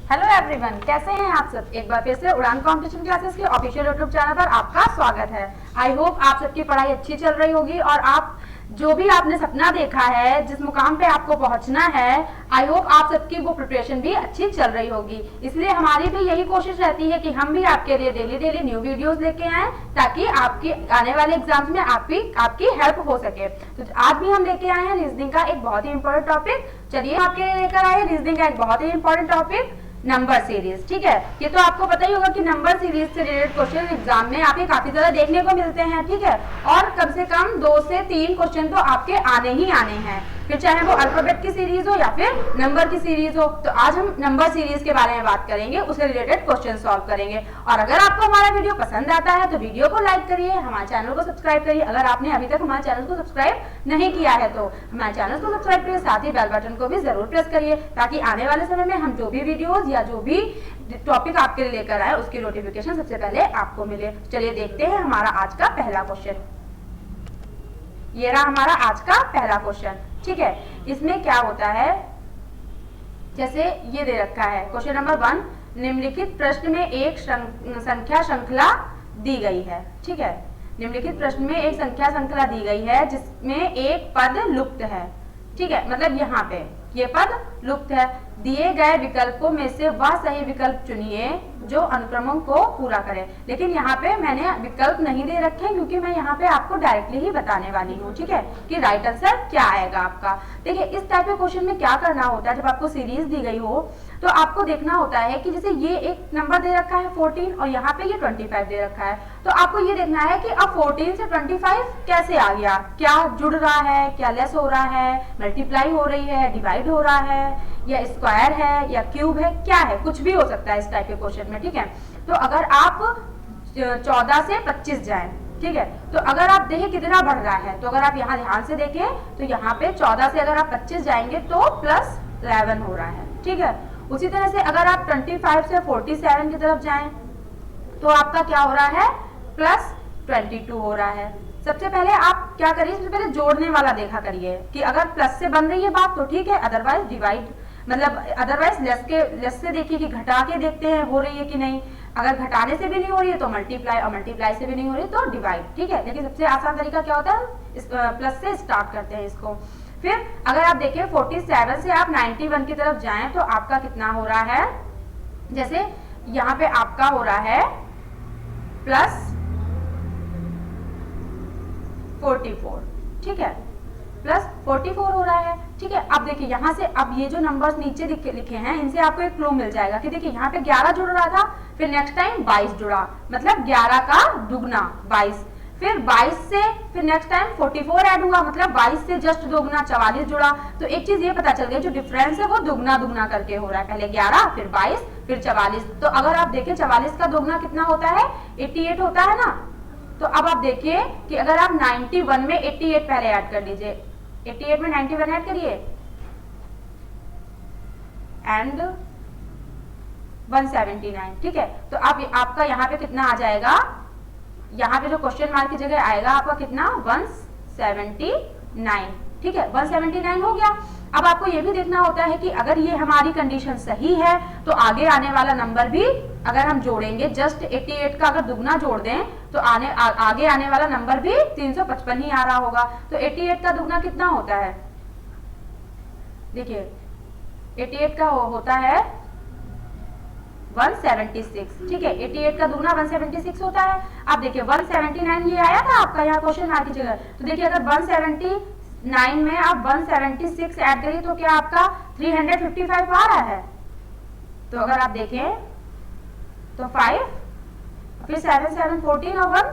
Hello everyone, कैसे हैं आप सब। एक बार फिर से उड़ान कंपटीशन क्लासेस के ऑफिशियल यूट्यूब चैनल पर आपका स्वागत है। आई होप आप सबकी पढ़ाई अच्छी चल रही होगी और आप जो भी आपने सपना देखा है, जिस मुकाम पे आपको पहुंचना है, आई होप आप सबकी वो प्रिपरेशन भी अच्छी चल रही होगी। इसलिए हमारी भी यही कोशिश रहती है कि हम भी आपके लिए डेली न्यू वीडियोस लेके आए ताकि आपकी आने वाले एग्जाम्स में आपकी हेल्प हो सके। तो आज भी हम लेके आए हैं रीजनिंग का एक बहुत ही इंपॉर्टेंट टॉपिक। चलिए आपके लिए लेकर आए रीजनिंग का एक बहुत ही इंपॉर्टेंट टॉपिक, नंबर सीरीज। ठीक है, ये तो आपको पता ही होगा कि नंबर सीरीज से रिलेटेड क्वेश्चन एग्जाम में आपके काफी ज्यादा देखने को मिलते हैं। ठीक है, और कम से कम 2 से 3 क्वेश्चन तो आपके आने ही आने हैं, फिर चाहे वो अल्फाबेट की सीरीज हो या फिर नंबर की सीरीज हो। तो आज हम नंबर सीरीज के बारे में बात करेंगे, उससे रिलेटेड क्वेश्चन सॉल्व करेंगे। और अगर आपको हमारा वीडियो पसंद आता है तो वीडियो को लाइक करिए, हमारे चैनल को सब्सक्राइब करिए। अगर आपने अभी तक हमारे चैनल को सब्सक्राइब नहीं किया है तो हमारे चैनल को सब्सक्राइब करिए, साथ ही बेल बटन को भी जरूर प्रेस करिए ताकि आने वाले समय में हम जो भी वीडियोज या जो भी टॉपिक आपके लिए लेकर आए उसकी नोटिफिकेशन सबसे पहले आपको मिले। चलिए देखते हैं हमारा आज का पहला क्वेश्चन। ये रहा हमारा आज का पहला क्वेश्चन। ठीक है, इसमें क्या होता है, जैसे ये दे रखा है क्वेश्चन नंबर 1, निम्नलिखित प्रश्न में एक संख्या श्रृंखला दी गई है। ठीक है, निम्नलिखित प्रश्न में एक संख्या श्रृंखला दी गई है जिसमें एक पद लुप्त है। ठीक है, मतलब यहाँ पे ये पद लुप्त है। दिए गए विकल्पों में से वह सही विकल्प चुनिए जो अनुक्रमों को पूरा करे। लेकिन यहाँ पे मैंने विकल्प नहीं दे रखे क्योंकि मैं यहाँ पे आपको डायरेक्टली ही बताने वाली हूँ। ठीक है, कि राइट आंसर क्या आएगा आपका। देखिए, इस टाइप के क्वेश्चन में क्या करना होता है, जब आपको सीरीज दी गई हो तो आपको देखना होता है कि जैसे ये एक नंबर दे रखा है 14 और यहाँ पे ये 25 दे रखा है, तो आपको ये देखना है कि अब 14 से 25 कैसे आ गया, क्या जुड़ रहा है, क्या लेस हो रहा है, मल्टीप्लाई हो रही है, डिवाइड हो रहा है, या स्क्वायर है या क्यूब है, क्या है, कुछ भी हो सकता है इस टाइप के क्वेश्चन में। ठीक है, तो अगर आप 14 से 25 जाएं, ठीक है, तो अगर आप देखें कितना बढ़ रहा है, तो अगर आप यहाँ ध्यान से देखें तो यहाँ पे 14 से अगर आप 25 जाएंगे तो +11 हो रहा है। ठीक है, उसी तरह से अगर आप 25 से 47 की तरफ जाएं तो आपका क्या हो रहा है, +22 हो रहा है। सबसे पहले आप क्या करिए, सबसे पहले जोड़ने वाला देखा करिए कि अगर प्लस से बन रही है बात तो ठीक है, अदरवाइज डिवाइड, मतलब अदरवाइज लेस से देखिए कि घटा के देखते हैं हो रही है कि नहीं। अगर घटाने से भी नहीं हो रही है तो मल्टीप्लाई, और मल्टीप्लाई से भी नहीं हो रही है तो डिवाइड। ठीक है, लेकिन सबसे आसान तरीका क्या होता है, प्लस से स्टार्ट करते हैं इसको। फिर अगर आप देखें 47 से आप 91 की तरफ जाएं तो आपका कितना हो रहा है, जैसे यहाँ पे आपका हो रहा है +44। ठीक है, +44 हो रहा है। ठीक है, अब देखिए यहाँ से अब ये जो नंबर्स नीचे लिखे हैं इनसे आपको एक क्लू मिल जाएगा कि देखिए यहाँ पे 11 जुड़ रहा था, फिर नेक्स्ट टाइम 22 जुड़ा, मतलब 11 का दुगना 22, फिर 22 से फिर नेक्स्ट टाइम 44 ऐड हुआ, मतलब 22 से जस्ट दोगुना 44 जुड़ा। तो एक चीज ये पता चल गई, जो डिफरेंस है वो दुगना करके हो रहा है, पहले 11 फिर 22 फिर 44। तो अगर आप देखें 44 का दोगुना कितना होता है, 88 होता है ना। तो अब आप देखिए कि अगर आप 91 में 88 पहले ऐड कर लीजिए, 88 में 91 ऐड करिए एंड 179। ठीक है, तो अब आपका यहाँ पे कितना आ जाएगा, यहाँ पे जो क्वेश्चन मार्क की जगह आएगा आपका कितना, 179। ठीक है, 179 हो गया। अब आपको ये भी देखना होता है कि अगर ये हमारी कंडीशन सही है तो आगे आने वाला नंबर भी अगर हम जोड़ेंगे, जस्ट 88 का अगर दुगना जोड़ दें तो आगे आने वाला नंबर भी 355 ही आ रहा होगा। तो 88 का दुगना कितना होता है, देखिए 88 का होता है 176। ठीक है, 88 का दुगना 176 होता है। अब देखिए 179 ये आया था आपका यहाँ क्वेश्चन मार्क की जगह, तो देखिए अगर 179 में आप 176 ऐड करिए तो क्या आपका 355 आ रहा है। तो अगर आप देखें तो 5 फिर 7 7 14 और 1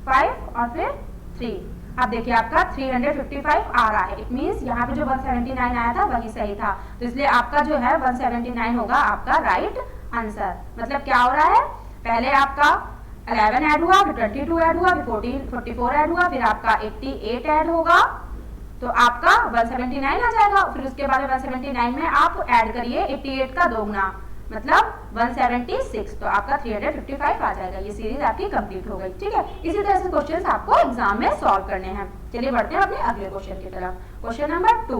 5 और फिर 3, अब देखिए आपका 355 आ रहा है। इट मींस यहाँ पे जो 179 आया था वही सही था, तो इसलिए आपका जो है 179 होगा आपका राइट आंसर। मतलब क्या हो रहा है, पहले आपका 11 ऐड हुआ, फिर 22 ऐड हुआ, फिर 44 ऐड हुआ, फिर आपका 88 ऐड होगा तो आपका 179 आ जाएगा। फिर उसके बाद 179 में आप ऐड करिए 88 का दोगुना, मतलब 176, तो आपका 355 आ जाएगा। ये सीरीज आपकी कंप्लीट हो गई। ठीक है, इसी तरह से क्वेश्चंस आपको एग्जाम में सॉल्व करने हैं। चलिए बढ़ते हैं अपने अगले क्वेश्चन की तरफ। क्वेश्चन नंबर 2,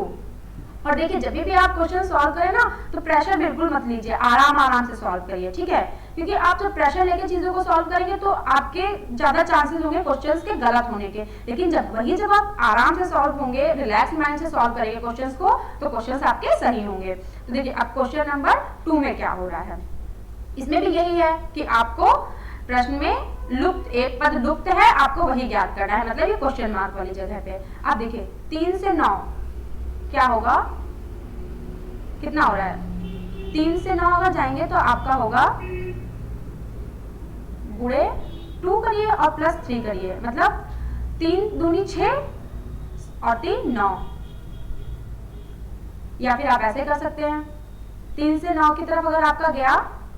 और देखिए जब भी आप क्वेश्चन सॉल्व करें ना तो प्रेशर बिल्कुल मत लीजिए, आराम आराम से सॉल्व करिए, ठीक है, क्योंकि आप जब प्रेशर लेके चीजों को सॉल्व करेंगे तो आपके ज्यादा चांसेस होंगे क्वेश्चंस के गलत होने के। लेकिन जब आप आराम से सॉल्व होंगे, रिलैक्स माइंड से सॉल्व करेंगे क्वेश्चंस को, तो क्वेश्चंस आपके सही होंगे। तो देखिए अब क्वेश्चन नंबर 2 में क्या हो रहा है, इसमें भी यही है कि आपको प्रश्न में लुप्त एक पद लुप्त है, आपको वही ज्ञात करना है, मतलब ये क्वेश्चन मार्क वाली जगह पे। अब देखिए 3 से 9 क्या होगा, कितना हो रहा है, 3 से 9 अगर जाएंगे तो आपका होगा गुणे 2 करिए और प्लस 3 करिए, मतलब 3 दूनी 6 और 3 9। या फिर आप ऐसे कर सकते हैं, 3 से 9 की तरफ अगर आपका गया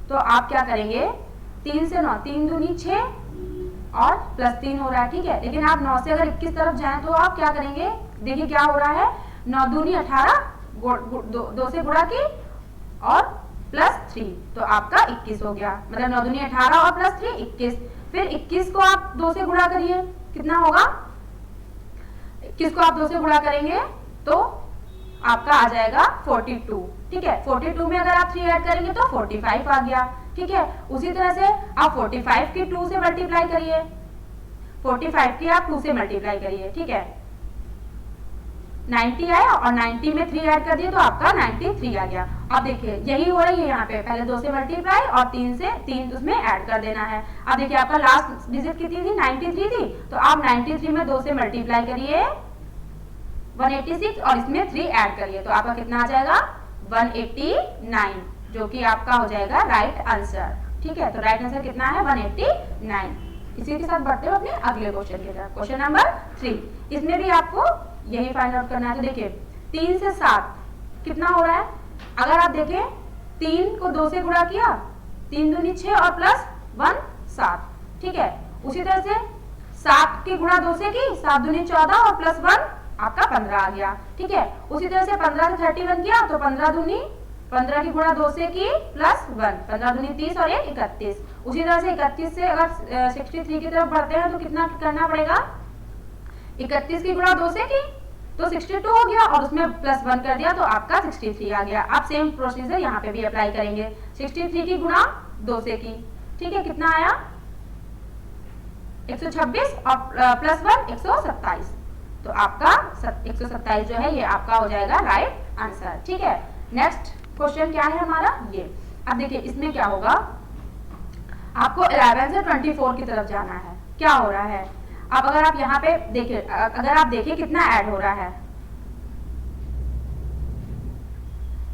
तो आप क्या करेंगे, 3 से 9, 3 दूनी 6 और प्लस 3 हो रहा है, ठीक है। लेकिन आप 9 से अगर 21 तरफ जाएं तो आप क्या करेंगे, देखिए क्या हो रहा है, 9 दूनी 18, 2 से गुणा की और प्लस 3, तो आपका 21 हो गया, मतलब 9 दूनी 18 और प्लस 3 21। फिर 21 को आप 2 से गुणा करिए, कितना होगा, 21 को आप 2 से गुणा करेंगे तो आपका आ जाएगा 42, ठीक है। 42 में अगर आप 3 ऐड करेंगे तो 45 आ गया, ठीक है। उसी तरह से आप 45 की 2 से मल्टीप्लाई करिए, 45 की आप 2 से मल्टीप्लाई करिए, ठीक है, 90 आया और 90 में 3 ऐड कर दिए तो आपका 93 आ गया। अब देखिए यही हो रही है यहाँ पे, पहले 2 से मल्टीप्लाई और 3 उसमें ऐड कर देना है। अब देखिए आपका लास्ट डिजिट कितनी थी, 93 थी, तो आप 93 में 2 से मल्टीप्लाई करिए 186 और इसमें 3 ऐड करिए तो आपका कितना आ जाएगा 189, जो कि आपका हो जाएगा राइट आंसर, ठीक है। तो राइट आंसर कितना है 189। इसी के साथ बढ़ते हुए अपने अगले क्वेश्चन की तरफ, क्वेश्चन नंबर 3। इसमें भी आपको यही फाइंड आउट करना है। तो देखिए 3 से 7 कितना हो रहा है, अगर आप देखें 3 को 2 से गुणा किया, 3 दूनी 6 और प्लस 1 7, ठीक है। उसी तरह से 7 की गुणा 2 से की, 7 दूनी 14 और प्लस 1 आपका 15 आ गया, ठीक है। उसी तरह से 15 से 31 किया तो 15 की गुणा 2 से की प्लस 1, 15 दूनी 30 और ये 31। उसी तरह से 31 से अगर 63 की तरफ बढ़ते हैं तो कितना करना पड़ेगा, 31 की गुणा 2 से की तो 62 हो गया और उसमें प्लस 1 कर दिया तो आपका 63 आ गया। आप सेम प्रोसीजर यहाँ पे भी अप्लाई करेंगे, 63 की गुणा 2 से की, ठीक है, कितना आया 126 और प्लस 1 127, तो आपका 127 जो है ये आपका हो जाएगा राइट आंसर, ठीक है। नेक्स्ट क्वेश्चन क्या है हमारा ये, अब देखिए इसमें क्या होगा, आपको 11 से 24 की तरफ जाना है। क्या हो रहा है, अब अगर आप यहाँ पे देखिए, अगर आप देखिए कितना ऐड हो रहा है,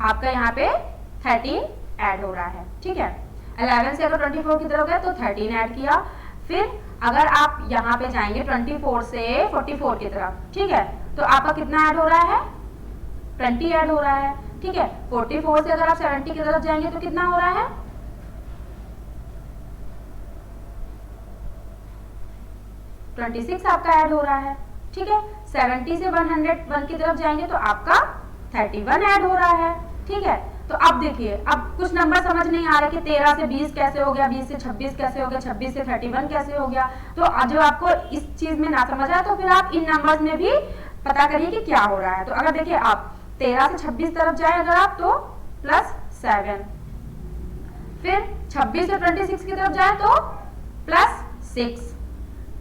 आपका यहाँ पे 13 ऐड हो रहा है, ठीक है। 11 से अगर 24 की तरफ गए तो 13 ऐड किया। फिर अगर आप यहाँ पे जाएंगे 24 से 44 की तरफ, ठीक है, तो आपका कितना ऐड हो रहा है 20 ऐड हो रहा है, ठीक है। 44 से अगर आप 70 की तरफ जाएंगे तो कितना हो रहा है 26 आपका ऐड हो रहा है, ठीक है। 70 से 101 की तरफ जाएंगे तो आपका 31 ऐड हो रहा है, ठीक है। तो अब देखिए, अब कुछ नंबर समझ नहीं आ रहा कि 13 से 20 कैसे हो गया, 20 से 26 कैसे हो गया, 26 से 31 कैसे हो गया। तो जो आपको इस चीज में ना समझ आए तो फिर आप इन नंबर्स में भी पता करिए कि क्या हो रहा है। तो अगर देखिए आप 13 से 26 तरफ जाए अगर आप तो +7, फिर 26 से 26 की तरफ जाए तो +6,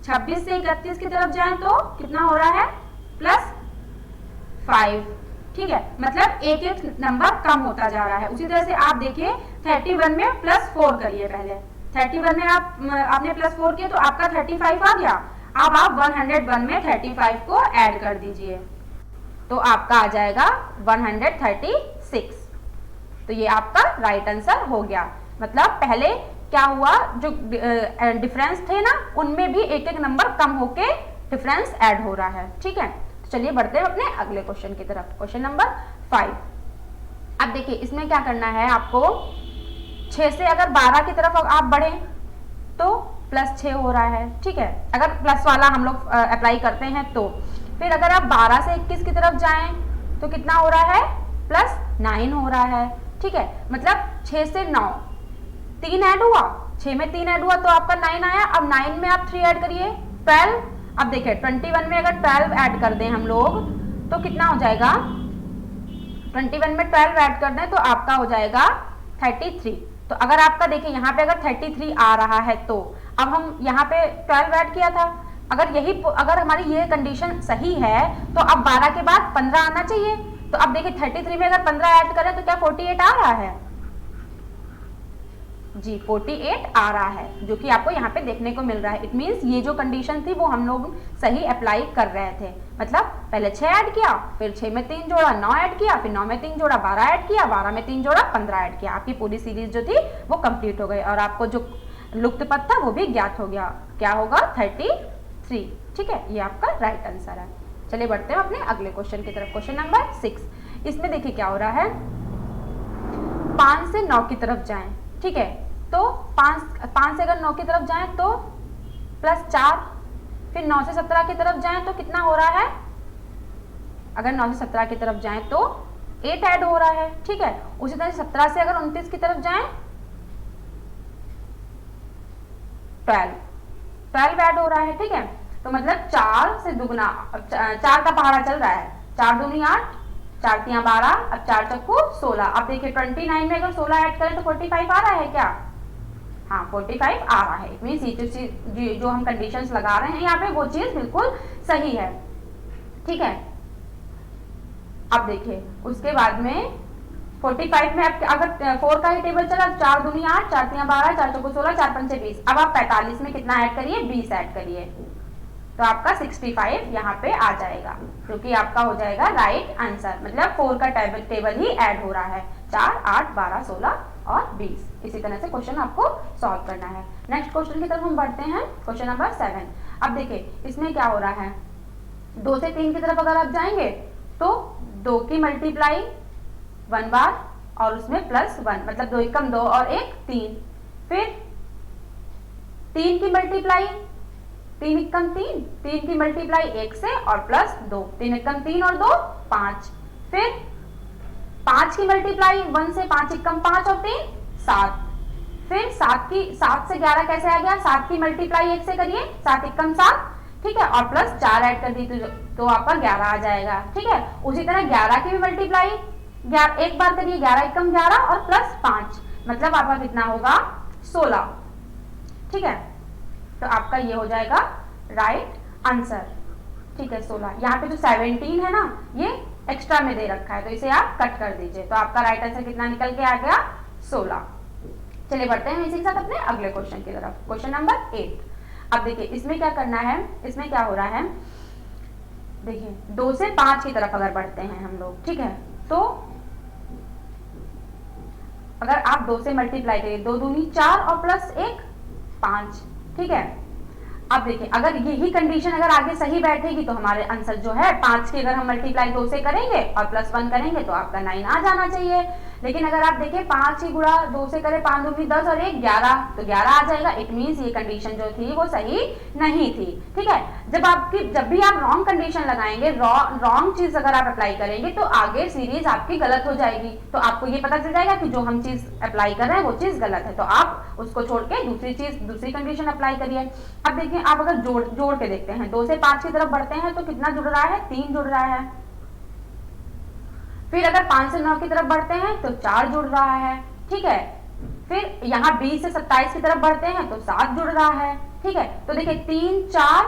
26 से 31 की तरफ जाए तो कितना हो रहा है +5, ठीक है। मतलब एक एक नंबर कम होता जा रहा है। उसी तरह से आप देखिए 31 में +4 करिए, पहले 31 में आपने +4 किया तो आपका 35 आ गया। अब आप 101 में 35 को ऐड कर दीजिए तो आपका आ जाएगा 136, तो ये आपका राइट आंसर हो गया। मतलब पहले क्या हुआ, जो डिफरेंस थे ना उनमें भी एक एक नंबर कम होके डिफरेंस ऐड हो रहा है, ठीक है। चलिए बढ़ते हैं अपने अगले क्वेश्चन की तरफ, क्वेश्चन नंबर 5। अब देखिए इसमें क्या करना है आपको, 6 से अगर 12 की तरफ आप बढ़े तो +6 हो रहा है, ठीक है, अगर प्लस वाला हम लोग अप्लाई करते हैं तो। फिर अगर आप 12 से 21 की तरफ जाएं तो कितना हो रहा है +9 हो रहा है, ठीक है। मतलब 6 से 9 3 ऐड हुआ, 6 में 3 ऐड हुआ तो आपका 9 आया। अब 9 में आप 3 ऐड करिए 12। अब देखिए 21 में अगर 12 ऐड कर दें हम लोग तो कितना हो जाएगा 21 में 12 ऐड कर दें तो आपका हो जाएगा 33। तो अगर आपका देखिए यहाँ पे अगर 33 आ रहा है तो अब हम यहाँ पे 12 ऐड किया था, अगर हमारी ये कंडीशन सही है तो अब 12 के बाद 15 आना चाहिए। तो अब देखिए 33 में अगर 15 ऐड करें तो क्या 48 आ रहा है? जी 48 आ रहा है, जो कि आपको यहाँ पे देखने को मिल रहा है। इट मीन्स ये जो कंडीशन थी वो हम लोग सही अप्लाई कर रहे थे। मतलब पहले 6 ऐड किया, फिर 6 में 3 जोड़ा 9 ऐड किया, फिर 9 में 3 जोड़ा 12 ऐड किया, 12 में 3 जोड़ा 15 ऐड किया। आपकी पूरी सीरीज जो थी वो कंप्लीट हो गई और आपको जो लुप्त पद था वो भी ज्ञात हो गया। क्या होगा? 33। ठीक है, ये आपका राइट आंसर है। चलिए बढ़ते हैं अपने अगले क्वेश्चन की तरफ। Question number 6। इसमें देखिए क्या हो रहा है, 5 से 9 की तरफ जाएं। ठीक है, तो 5 से अगर 9 की तरफ जाएं तो +4, फिर 9 से 17 की तरफ जाएं तो कितना हो रहा है? अगर 9 से 17 की तरफ जाएं तो 8 ऐड हो रहा है। ठीक है, उसी तरह 17 से अगर 29 की तरफ जाएं 12 ऐड हो रहा है। ठीक है, तो मतलब 4 से दुगना, 4 का पहाड़ा चल रहा है, 4 दूनी 8, 4 तियां 12, अब 4 चक्कू 16। अब देखिए 29 में अगर 16 ऐड करें तो 45 आ रहा है क्या? हाँ 45 आ रहा है। मीन्स ये जो हम कंडीशंस लगा रहे हैं यहाँ पे वो चीज बिल्कुल सही है। ठीक है, अब देखिए उसके बाद में 45 में अगर 4 का ही टेबल चला, 4 दूनी 8, 4 तियां 12, 4 चौको 16, 4 पंचे 20। अब आप 45 में कितना ऐड करिए? 20 ऐड करिए, तो आपका 65 यहाँ पे आ जाएगा, क्योंकि आपका हो जाएगा राइट आंसर। मतलब 4 का टेबल ही ऐड हो रहा है, 4, 8, 12, 16 और 20। इसी तरह से क्वेश्चन आपको सॉल्व करना है। नेक्स्ट क्वेश्चन की तरफ हम बढ़ते हैं, क्वेश्चन नंबर 7। अब देखिए इसमें क्या हो रहा है, 2 से 3 की तरफ अगर आप जाएंगे तो 2 की मल्टीप्लाई 1 बार और उसमें +1, मतलब 2 एकम 2 और 1 3। फिर 3 की मल्टीप्लाई 3 एकम 3, 3 की मल्टीप्लाई 1 से और +2, 3 एकम 3 और 2 5। फिर 5 की मल्टीप्लाई 1 से, 5 एकम 5 और 3 7। फिर 7 से 11 कैसे आ गया? 7 की मल्टीप्लाई 1 से करिए, 7 एकम 7। ठीक है, और +4 ऐड कर दी तो आपका 11 आ जाएगा। ठीक है, उसी तरह 11 की भी मल्टीप्लाई एक बार करिए, 11 एकम 11 और +5, मतलब आपका कितना होगा? 16। ठीक है, तो आपका ये हो जाएगा राइट आंसर। ठीक है, 16। यहाँ पे जो 17 है ना, ये एक्स्ट्रा में दे रखा है, तो इसे आप कट कर दीजिए, तो आपका राइट आंसर कितना निकल के आ गया? 16। चलिए बढ़ते हैं इसी के साथ अपने अगले क्वेश्चन की तरफ। Question number 8। अब देखिए इसमें क्या करना है, इसमें क्या हो रहा है, देखिए 2 से 5 की तरफ अगर बढ़ते हैं हम लोग। ठीक है, तो अगर आप 2 से मल्टीप्लाई करिए, 2 दूनी 4 और +1 5। ठीक है, अब देखिए अगर यही कंडीशन अगर आगे सही बैठेगी तो हमारे आंसर जो है 5 की अगर हम मल्टीप्लाई 2 से करेंगे और +1 करेंगे तो आपका 9 आ जाना चाहिए। लेकिन अगर आप देखिए 5 ही गुणा 2 से करें, 5 दूनी 10 और 1 11, तो 11 आ जाएगा। इट मीन्स ये कंडीशन जो थी वो सही नहीं थी। ठीक है, जब भी आप रॉन्ग कंडीशन लगाएंगे, रॉन्ग चीज अगर आप अप्लाई करेंगे तो आगे सीरीज आपकी गलत हो जाएगी। तो आपको ये पता चल जाएगा कि जो हम चीज अप्लाई कर रहे हैं वो चीज गलत है, तो आप उसको छोड़ के दूसरी कंडीशन अप्लाई करिए। अब देखिए आप अगर जोड़ के देखते हैं, 2 से 5 की तरफ बढ़ते हैं तो कितना जुड़ रहा है? 3 जुड़ रहा है। फिर अगर 5 से 9 की तरफ बढ़ते हैं तो 4 जुड़ रहा है। ठीक है, फिर यहाँ 20 से 27 की तरफ बढ़ते हैं तो 7 जुड़ रहा है। ठीक है, तो देखिए 3, 4,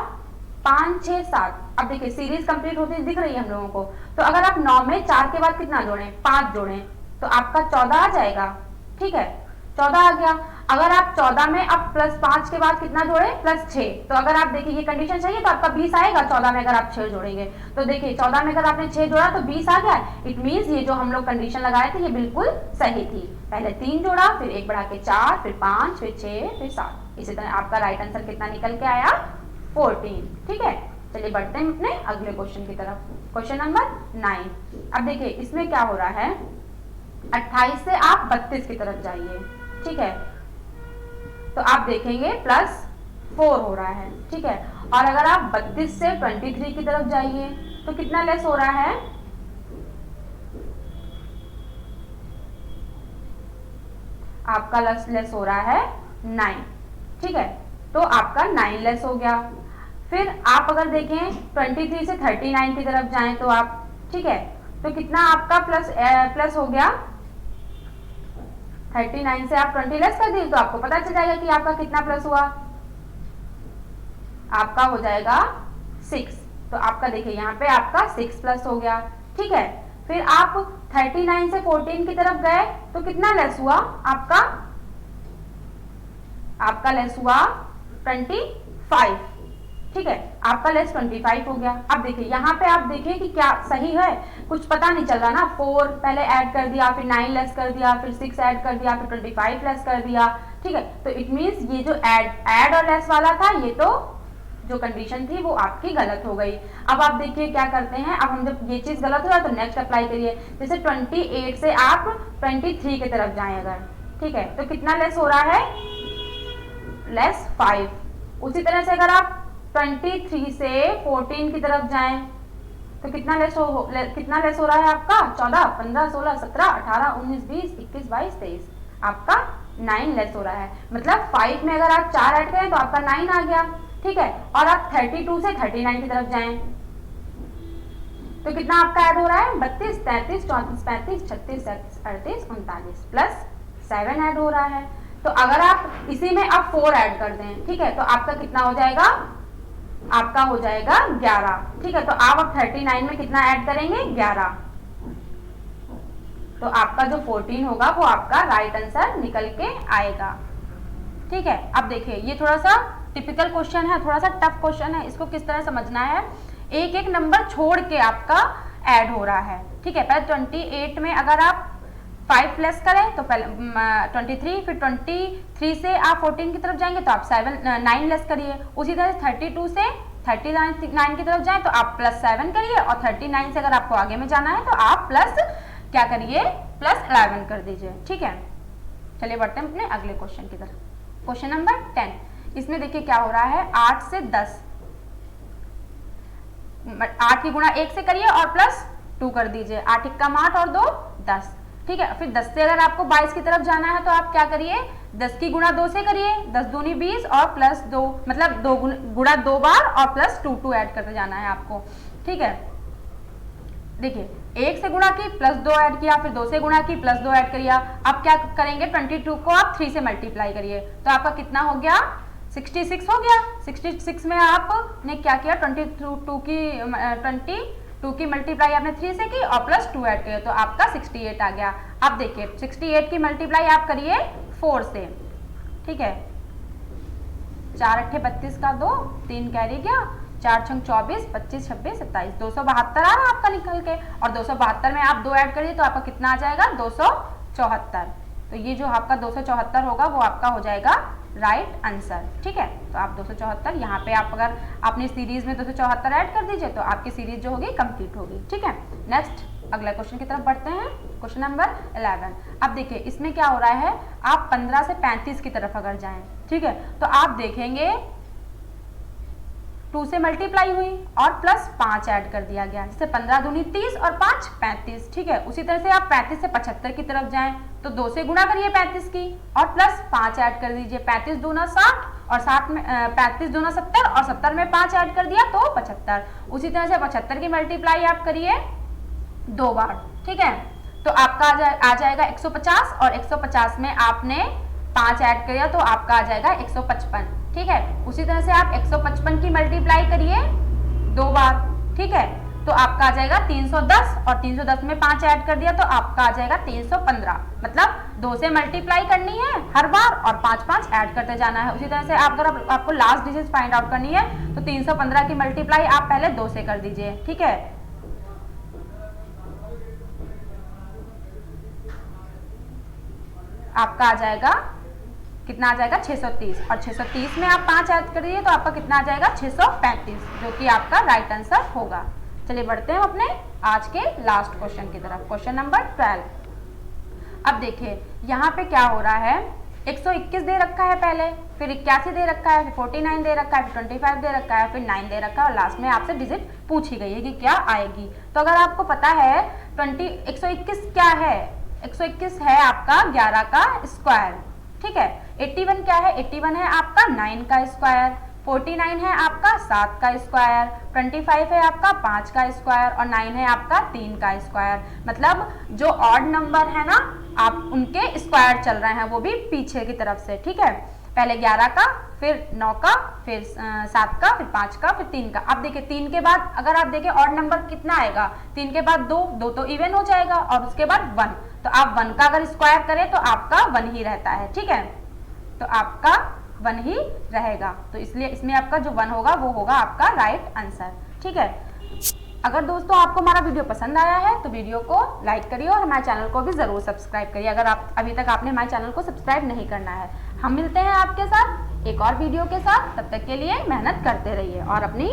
5, 6, 7। अब देखिए सीरीज कंप्लीट होती दिख रही है हम लोगों को। तो अगर आप 9 में 4 के बाद कितना जोड़ें? 5 जोड़ें, तो आपका 14 आ जाएगा। ठीक है, 14 आ गया। अगर आप 14 में अब +5 के बाद कितना जोड़े? +6। तो अगर आप देखिए ये कंडीशन सही है तो आपका 20 आएगा 14 में अगर आप 6 जोड़ेंगे। तो देखिए 14 में अगर आपने 6 जोड़ा तो 20 आ गया। इट मीन्स ये जो हम लोग कंडीशन लगाए थे ये बिल्कुल सही थी। पहले 3 जोड़ा, फिर 1 बढ़ा के 4, फिर 5, फिर 6, फिर 7। इसी तरह आपका राइट आंसर कितना निकल के आया? 14। ठीक है, चलिए बढ़ते हैं अपने अगले क्वेश्चन की तरफ। Question number 9। अब देखिए इसमें क्या हो रहा है, 28 से आप 32 की तरफ जाइए। ठीक है, तो आप देखेंगे +4 हो रहा है। ठीक है, और अगर आप 32 से 23 की तरफ जाइए तो कितना लेस हो रहा है? आपका लेस हो रहा है 9। ठीक है, तो आपका 9 लेस हो गया। फिर आप अगर देखें 23 से 39 की तरफ जाएं तो आप, ठीक है, तो कितना आपका प्लस हो गया, 39 से आप 20 लेस कर दिए तो आपको पता चल जाएगा कि आपका कितना प्लस हुआ, आपका हो जाएगा 6। तो आपका देखिए यहाँ पे आपका 6 प्लस हो गया, ठीक है। फिर आप 39 से 14 की तरफ गए तो कितना लेस हुआ आपका लेस हुआ 25, ठीक है, आपका लेस 25 हो गया। अब देखिए यहाँ पे आप देखिए कि क्या सही है, कुछ पता नहीं चल रहा ना, 4 पहले ऐड कर दिया, फिर 9 लेस कर दिया, फिर 6 ऐड कर दिया, फिर 25 लेस कर दिया, ठीक है। तो इट मीन्स ये जो ऐड और लेस वाला था, ये तो जो कंडीशन थी वो आपकी गलत हो गई। अब आप देखिए क्या करते हैं, अब हम जब ये चीज गलत हो जाए तो नेक्स्ट अप्लाई करिए। जैसे 28 से आप 23 की तरफ जाएं अगर, ठीक है, तो कितना लेस हो रहा है, लेस 5। उसी तरह से अगर आप 23 से 14 की तरफ जाएं तो कितना लेस हो रहा है आपका, 14, 15, 16, 17, 18, 19, 20, 21, 22, 23, आपका 9 लेस हो रहा है। मतलब 5 में अगर आप 4 ऐड करें तो आपका 9 आ गया, ठीक है। और आप 32 से 39 की तरफ जाएं तो कितना आपका ऐड हो रहा है, 32, 33, 34, 35, 36, 37, 38, 39 प्लस 7 ऐड हो रहा है। तो अगर आप इसी में अब 4 ऐड कर दें, ठीक है, तो आपका कितना हो जाएगा, आपका हो जाएगा 11, ठीक है। तो आप अब 39 में कितना ऐड करेंगे, 11, तो आपका जो 14 होगा वो आपका राइट आंसर निकल के आएगा, ठीक है। अब देखिए ये थोड़ा सा टिपिकल क्वेश्चन है, थोड़ा सा टफ क्वेश्चन है, इसको किस तरह समझना है, एक एक नंबर छोड़ के आपका ऐड हो रहा है, ठीक है। पहले 28 में अगर आप 5 प्लस करें तो पहले 23, फिर 23 से आप 14 की तरफ जाएंगे तो आप 9 लेस करिए। उसी तरह 32 से 39 की तरफ जाएं तो आप +7 करिए, और 39 से अगर आपको आगे में जाना है तो आप क्या करिए, +11 कर दीजिए, ठीक है। चलिए बढ़ते हैं अपने अगले क्वेश्चन की तरफ। क्वेश्चन नंबर 10, इसमें देखिए क्या हो रहा है, 8 से 10, 8 की गुणा 1 से करिए और +2 कर दीजिए, 8 × 8 और 2 10, ठीक है। फिर 10 से अगर आपको 22 की तरफ जाना है तो आप क्या करिए, 10 की गुणा 2 से करिए, 10 दूनी 20 और +2, मतलब 2 गुणा 2 बार और +2 ऐड करते जाना है आपको, ठीक है। देखिए 1 से गुणा की +2 ऐड किया, फिर 2 से गुणा की +2 ऐड किया। अब क्या करेंगे, 22 को आप 3 से मल्टीप्लाई करिए तो आपका कितना हो गया, 66 हो गया। 66 में आपने क्या किया, 22 की मल्टीप्लाई आपने 3 से की और +2 ऐड किया तो आपका 68 आ गया। अब देखिए 68 की मल्टीप्लाई आप करिए 4 से, ठीक है, 4 × 8 32 का 2, 3 कैरी गया, 4 × 24, 25, 26, 27, 272 आ रहा है आपका निकल के, और 272 में आप 2 ऐड करिए तो आपका कितना आ जाएगा, 274। तो ये जो आपका 274 होगा वो आपका हो जाएगा राइट आंसर, ठीक है। तो आप 274 यहाँ पे आप अगर अपनी सीरीज में 274 ऐड कर दीजिए तो आपकी सीरीज जो होगी कंप्लीट होगी, ठीक है। नेक्स्ट अगला क्वेश्चन की तरफ बढ़ते हैं, क्वेश्चन नंबर 11। अब देखिए इसमें क्या हो रहा है, आप 15 से 35 की तरफ अगर जाएं, ठीक है, तो आप देखेंगे 2 से मल्टीप्लाई हुई और +5 ऐड कर दिया गया, जैसे 15 दूनी 30 और 5 35, ठीक है। उसी तरह से आप 35 से 75 की तरफ जाएं तो 2 से गुणा करिए 35 की और +5 ऐड कर दीजिए, 35 दूना 60 और 60 में 35 दूना 70 और 70 में 5 ऐड कर दिया तो 75। उसी तरह से 75 की मल्टीप्लाई आप करिए 2 बार, ठीक है, तो आपका आ जाएगा 150 और 150 में आपने 5 ऐड किया तो आपका आ जाएगा 155, ठीक है। उसी तरह से आप 155 की मल्टीप्लाई करिए 2 बार, ठीक है, तो आपका आ जाएगा 310 और 310 में 5 ऐड कर दिया तो आपका आ जाएगा 315। मतलब 2 से मल्टीप्लाई करनी है हर बार और 5 ऐड करते जाना है। उसी तरह से आप अगर आपको लास्ट डिजिट फाइंड आउट करनी है तो 315 की मल्टीप्लाई आप पहले 2 से कर दीजिए, ठीक है। आपका आ जाएगा कितना आ जाएगा 630 और 630 में आप 5 ऐड कर दीजिए तो आपका कितना आ जाएगा 635, जो कि आपका राइट आंसर होगा। चलिए बढ़ते हैं अपने आज के लास्ट क्वेश्चन की तरफ, क्वेश्चन नंबर 12। अब देखिए यहाँ पे क्या हो रहा है, 121 दे रखा है पहले, फिर 81 दे रखा है, फिर 49 दे रखा है, फिर 25 दे रखा है, फिर 9 दे रखा है और लास्ट में आपसे डिजिट पूछी गई है कि क्या आएगी। तो अगर आपको पता है 121 क्या है, 121 है आपका 11 का स्क्वायर, ठीक है। 81 क्या है, 81 है आपका 9 का स्क्वायर, 49 है आपका 7 का स्क्वायर, 25 है आपका 5 का स्क्वायर और 9 है आपका 3 का स्क्वायर। मतलब जो ऑड नंबर है ना, आप उनके स्क्वायर चल रहे हैं, वो भी पीछे की तरफ से, ठीक है। पहले 11 का, फिर 9 का, फिर 7 का, फिर 5 का, फिर 3 का। अब देखिए 3 के बाद अगर आप देखें ऑड नंबर कितना आएगा, 3 के बाद 2, 2 तो इवन हो जाएगा और उसके बाद 1, तो आप 1 का अगर स्क्वायर करें तो आपका 1 ही रहता है, ठीक है। तो आपका 1 ही रहेगा, तो इसलिए इसमें आपका जो 1 होगा वो होगा आपका राइट आंसर, ठीक है। अगर दोस्तों आपको हमारा वीडियो पसंद आया है तो वीडियो को लाइक करिए और हमारे चैनल को भी ज़रूर सब्सक्राइब करिए, अगर आप अभी तक आपने हमारे चैनल को सब्सक्राइब नहीं करना है। हम मिलते हैं आपके साथ एक और वीडियो के साथ, तब तक के लिए मेहनत करते रहिए और अपनी